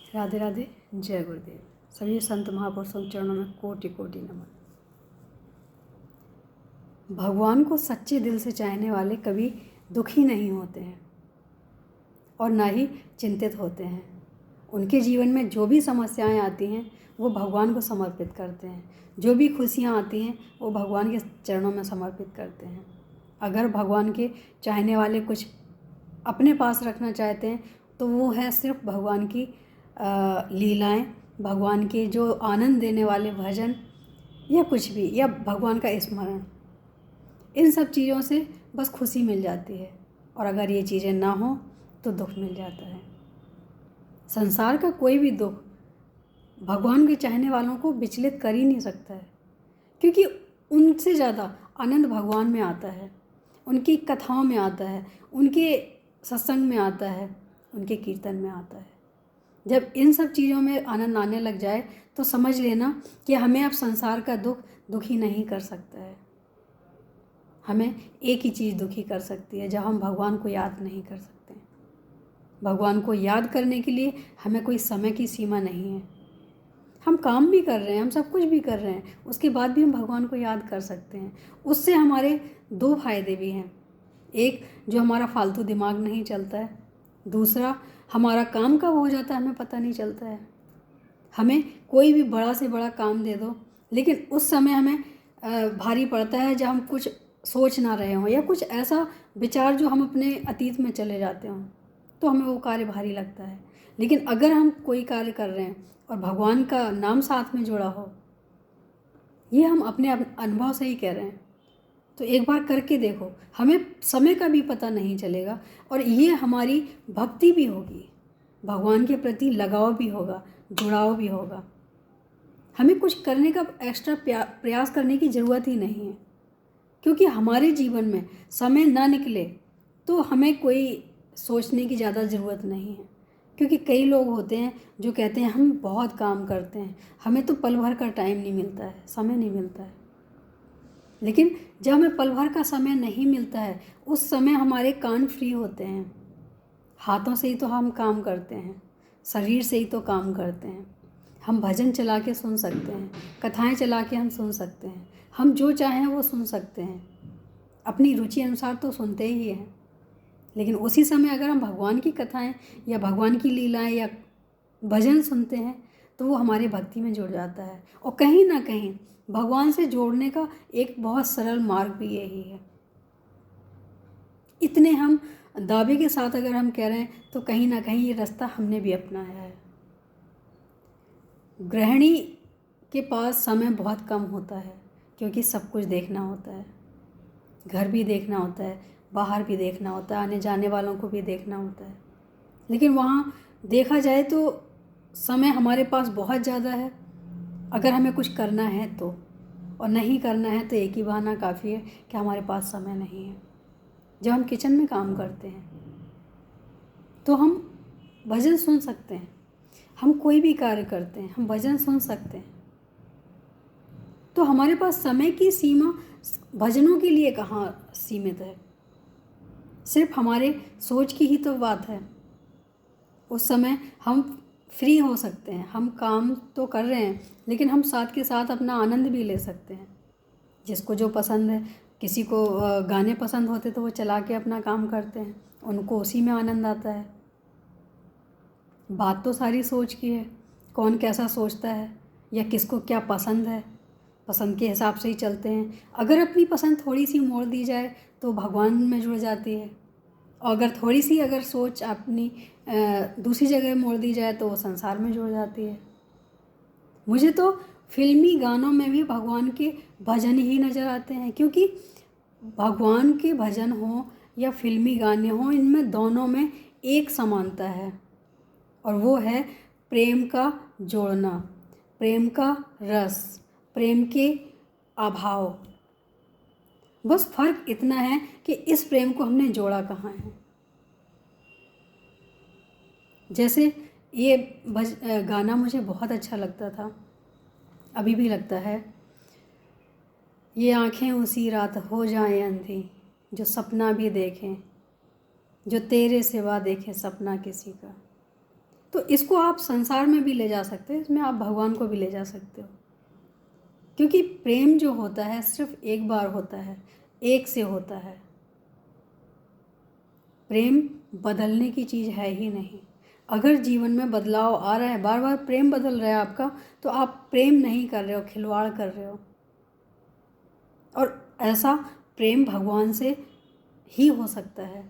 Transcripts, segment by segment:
राधे राधे। जय गुरुदेव। सभी संत महापुरुषों के चरणों में कोटि कोटि नमन। भगवान को सच्चे दिल से चाहने वाले कभी दुखी नहीं होते हैं और ना ही चिंतित होते हैं। उनके जीवन में जो भी समस्याएं आती हैं वो भगवान को समर्पित करते हैं। जो भी खुशियां आती हैं वो भगवान के चरणों में समर्पित करते हैं। अगर भगवान के चाहने वाले कुछ अपने पास रखना चाहते हैं तो वो है सिर्फ भगवान की लीलाएं, भगवान के जो आनंद देने वाले भजन या कुछ भी, या भगवान का स्मरण। इन सब चीज़ों से बस खुशी मिल जाती है, और अगर ये चीज़ें ना हो तो दुख मिल जाता है। संसार का कोई भी दुख भगवान के चाहने वालों को विचलित कर ही नहीं सकता है, क्योंकि उनसे ज़्यादा आनंद भगवान में आता है, उनकी कथाओं में आता है, उनके सत्संग में आता है, उनके कीर्तन में आता है। जब इन सब चीज़ों में आनंद आने लग जाए तो समझ लेना कि हमें अब संसार का दुख दुखी नहीं कर सकता है। हमें एक ही चीज़ दुखी कर सकती है, जब हम भगवान को याद नहीं कर सकते। भगवान को याद करने के लिए हमें कोई समय की सीमा नहीं है। हम काम भी कर रहे हैं, हम सब कुछ भी कर रहे हैं, उसके बाद भी हम भगवान को याद कर सकते हैं। उससे हमारे दो फायदे भी हैं। एक, जो हमारा फालतू दिमाग नहीं चलता है। दूसरा, हमारा काम कब हो जाता है हमें पता नहीं चलता है। हमें कोई भी बड़ा से बड़ा काम दे दो, लेकिन उस समय हमें भारी पड़ता है जब हम कुछ सोच ना रहे हों, या कुछ ऐसा विचार जो हम अपने अतीत में चले जाते हों, तो हमें वो कार्य भारी लगता है। लेकिन अगर हम कोई कार्य कर रहे हैं और भगवान का नाम साथ में जुड़ा हो, ये हम अपने अनुभव से ही कह रहे हैं, तो एक बार करके देखो, हमें समय का भी पता नहीं चलेगा, और ये हमारी भक्ति भी होगी, भगवान के प्रति लगाव भी होगा, जुड़ाव भी होगा। हमें कुछ करने का एक्स्ट्रा प्रयास करने की ज़रूरत ही नहीं है, क्योंकि हमारे जीवन में समय ना निकले तो हमें कोई सोचने की ज़्यादा ज़रूरत नहीं है। क्योंकि कई लोग होते हैं जो कहते हैं हम बहुत काम करते हैं, हमें तो पल भर का टाइम नहीं मिलता है, समय नहीं मिलता है। लेकिन जब हमें पल भर का समय नहीं मिलता है, उस समय हमारे कान फ्री होते हैं। हाथों से ही तो हम काम करते हैं, शरीर से ही तो काम करते हैं। हम भजन चला के सुन सकते हैं, कथाएं चला के हम सुन सकते हैं, हम जो चाहें वो सुन सकते हैं। अपनी रुचि अनुसार तो सुनते ही हैं, लेकिन उसी समय अगर हम भगवान की कथाएं या भगवान की लीलाएं या भजन सुनते हैं तो वो हमारे भक्ति में जुड़ जाता है। और कहीं ना कहीं भगवान से जोड़ने का एक बहुत सरल मार्ग भी यही है। इतने हम दावे के साथ अगर हम कह रहे हैं तो कहीं ना कहीं ये रास्ता हमने भी अपनाया है। गृहिणी के पास समय बहुत कम होता है, क्योंकि सब कुछ देखना होता है, घर भी देखना होता है, बाहर भी देखना होता है, आने जाने वालों को भी देखना होता है। लेकिन वहाँ देखा जाए तो समय हमारे पास बहुत ज़्यादा है अगर हमें कुछ करना है तो, और नहीं करना है तो एक ही बहाना काफ़ी है कि हमारे पास समय नहीं है। जब हम किचन में काम करते हैं तो हम भजन सुन सकते हैं, हम कोई भी कार्य करते हैं हम भजन सुन सकते हैं। तो हमारे पास समय की सीमा भजनों के लिए कहाँ सीमित है, सिर्फ हमारे सोच की ही तो बात है। उस समय हम फ्री हो सकते हैं, हम काम तो कर रहे हैं लेकिन हम साथ के साथ अपना आनंद भी ले सकते हैं। जिसको जो पसंद है, किसी को गाने पसंद होते तो वो चला के अपना काम करते हैं, उनको उसी में आनंद आता है। बात तो सारी सोच की है, कौन कैसा सोचता है या किसको क्या पसंद है, पसंद के हिसाब से ही चलते हैं। अगर अपनी पसंद थोड़ी सी मोड़ दी जाए तो भगवान में जुड़ जाती है, और अगर थोड़ी सी अगर सोच अपनी दूसरी जगह मोड़ दी जाए तो वो संसार में जुड़ जाती है। मुझे तो फिल्मी गानों में भी भगवान के भजन ही नज़र आते हैं, क्योंकि भगवान के भजन हो या फिल्मी गाने हों, इनमें दोनों में एक समानता है, और वो है प्रेम का जोड़ना, प्रेम का रस, प्रेम के अभाव। बस फर्क इतना है कि इस प्रेम को हमने जोड़ा कहाँ है। जैसे ये गाना मुझे बहुत अच्छा लगता था, अभी भी लगता है। ये आँखें उसी रात हो जाएं अंधी, जो सपना भी देखें, जो तेरे सिवा देखें सपना किसी का। तो इसको आप संसार में भी ले जा सकते हो, इसमें आप भगवान को भी ले जा सकते हो। क्योंकि प्रेम जो होता है सिर्फ एक बार होता है, एक से होता है। प्रेम बदलने की चीज़ है ही नहीं। अगर जीवन में बदलाव आ रहा है, बार बार प्रेम बदल रहा है आपका, तो आप प्रेम नहीं कर रहे हो, खिलवाड़ कर रहे हो। और ऐसा प्रेम भगवान से ही हो सकता है।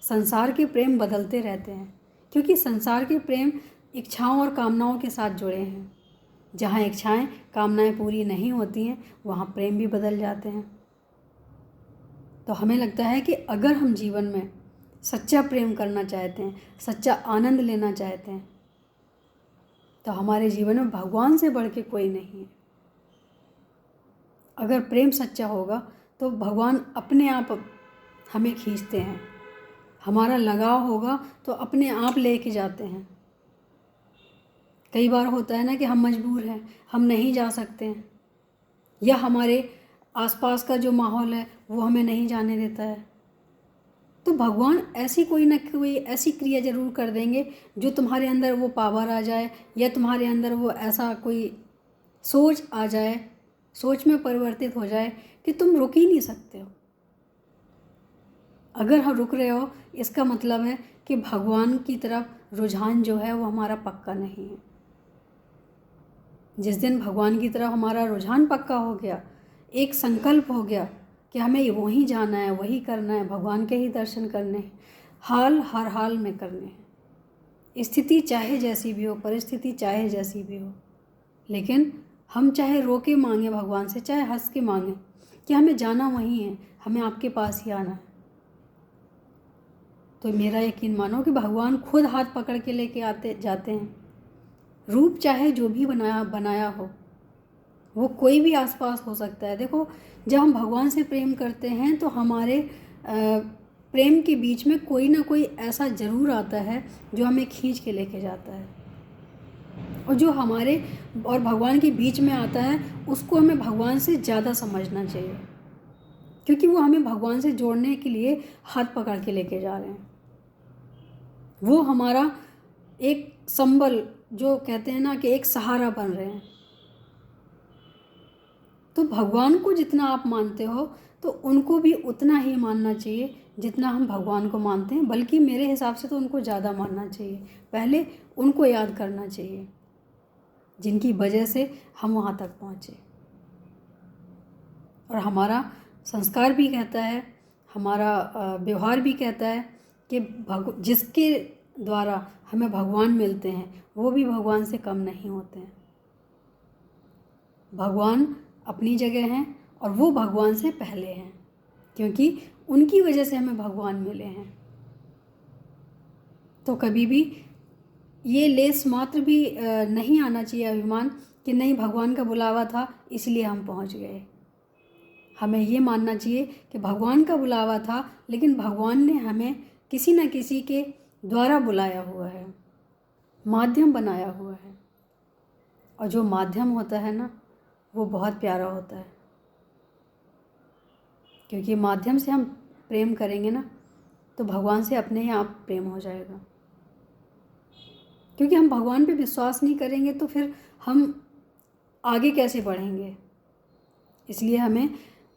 संसार के प्रेम बदलते रहते हैं, क्योंकि संसार के प्रेम इच्छाओं और कामनाओं के साथ जुड़े हैं। जहाँ इच्छाएं कामनाएं पूरी नहीं होती हैं, वहाँ प्रेम भी बदल जाते हैं। तो हमें लगता है कि अगर हम जीवन में सच्चा प्रेम करना चाहते हैं, सच्चा आनंद लेना चाहते हैं, तो हमारे जीवन में भगवान से बढ़ के कोई नहीं है। अगर प्रेम सच्चा होगा तो भगवान अपने आप हमें खींचते हैं। हमारा लगाव होगा तो अपने आप लेके जाते हैं। कई बार होता है ना कि हम मजबूर हैं, हम नहीं जा सकते हैं, या हमारे आसपास का जो माहौल है वो हमें नहीं जाने देता है, तो भगवान ऐसी कोई ना कोई ऐसी क्रिया ज़रूर कर देंगे जो तुम्हारे अंदर वो पावर आ जाए, या तुम्हारे अंदर वो ऐसा कोई सोच आ जाए, सोच में परिवर्तित हो जाए कि तुम रुक ही नहीं सकते हो। अगर हम रुक रहे हो, इसका मतलब है कि भगवान की तरफ रुझान जो है वो हमारा पक्का नहीं है। जिस दिन भगवान की तरफ हमारा रुझान पक्का हो गया, एक संकल्प हो गया कि हमें वहीं जाना है, वही करना है, भगवान के ही दर्शन करने हैं, हर हाल में करने हैं, स्थिति चाहे जैसी भी हो, परिस्थिति चाहे जैसी भी हो, लेकिन हम चाहे रो के मांगे भगवान से, चाहे हंस के मांगे कि हमें जाना वहीं है, हमें आपके पास ही आना है, तो मेरा यकीन मानो कि भगवान खुद हाथ पकड़ के लेके आते जाते हैं। रूप चाहे जो भी बनाया हो, वो कोई भी आसपास हो सकता है। देखो, जब हम भगवान से प्रेम करते हैं तो हमारे प्रेम के बीच में कोई ना कोई ऐसा ज़रूर आता है जो हमें खींच के लेके जाता है, और जो हमारे और भगवान के बीच में आता है उसको हमें भगवान से ज़्यादा समझना चाहिए, क्योंकि वो हमें भगवान से जोड़ने के लिए हाथ पकड़ के लेके जा रहे हैं। वो हमारा एक संबल, जो कहते हैं ना कि एक सहारा बन रहे हैं। तो भगवान को जितना आप मानते हो तो उनको भी उतना ही मानना चाहिए जितना हम भगवान को मानते हैं, बल्कि मेरे हिसाब से तो उनको ज़्यादा मानना चाहिए। पहले उनको याद करना चाहिए जिनकी वजह से हम वहाँ तक पहुँचे। और हमारा संस्कार भी कहता है, हमारा व्यवहार भी कहता है कि जिसके द्वारा हमें भगवान मिलते हैं वो भी भगवान से कम नहीं होते हैं। भगवान अपनी जगह हैं और वो भगवान से पहले हैं, क्योंकि उनकी वजह से हमें भगवान मिले हैं। तो कभी भी ये लेस मात्र भी नहीं आना चाहिए अभिमान कि नहीं, भगवान का बुलावा था इसलिए हम पहुंच गए। हमें ये मानना चाहिए कि भगवान का बुलावा था, लेकिन भगवान ने हमें किसी न किसी के द्वारा बुलाया हुआ है, माध्यम बनाया हुआ है। और जो माध्यम होता है ना, वो बहुत प्यारा होता है, क्योंकि माध्यम से हम प्रेम करेंगे ना तो भगवान से अपने ही आप प्रेम हो जाएगा। क्योंकि हम भगवान पे विश्वास नहीं करेंगे तो फिर हम आगे कैसे बढ़ेंगे। इसलिए हमें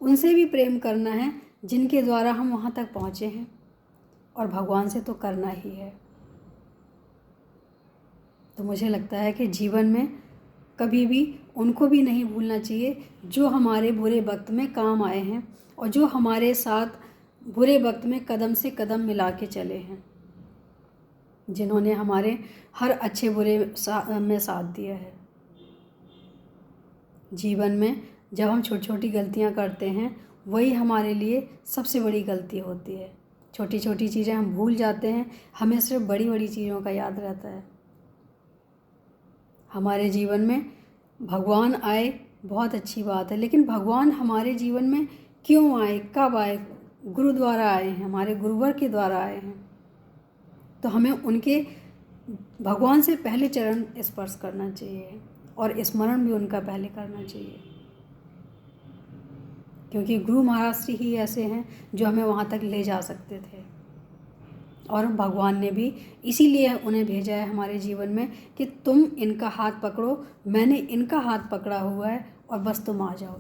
उनसे भी प्रेम करना है जिनके द्वारा हम वहाँ तक पहुँचे हैं, और भगवान से तो करना ही है। तो मुझे लगता है कि जीवन में कभी भी उनको भी नहीं भूलना चाहिए जो हमारे बुरे वक्त में काम आए हैं, और जो हमारे साथ बुरे वक्त में कदम से कदम मिला के चले हैं, जिन्होंने हमारे हर अच्छे बुरे में साथ दिया है। जीवन में जब हम छोटी छोटी गलतियां करते हैं, वही हमारे लिए सबसे बड़ी गलती होती है। छोटी छोटी चीज़ें हम भूल जाते हैं, हमें सिर्फ बड़ी बड़ी चीज़ों का याद रहता है। हमारे जीवन में भगवान आए बहुत अच्छी बात है, लेकिन भगवान हमारे जीवन में क्यों आए, कब आए? गुरु द्वारा आए हैं, हमारे गुरुवर के द्वारा आए हैं। तो हमें उनके भगवान से पहले चरण स्पर्श करना चाहिए, और स्मरण भी उनका पहले करना चाहिए, क्योंकि गुरु महाराज ही ऐसे हैं जो हमें वहाँ तक ले जा सकते थे। और भगवान ने भी इसीलिए उन्हें भेजा है हमारे जीवन में कि तुम इनका हाथ पकड़ो, मैंने इनका हाथ पकड़ा हुआ है और बस तुम आ जाओ।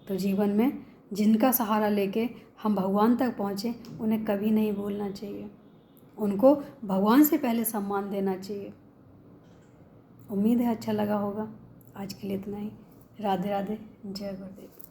तो जीवन में जिनका सहारा लेके हम भगवान तक पहुँचे, उन्हें कभी नहीं भूलना चाहिए, उनको भगवान से पहले सम्मान देना चाहिए। उम्मीद है अच्छा लगा होगा। आज के लिए इतना ही। राधे राधे, जय गुरुदेव।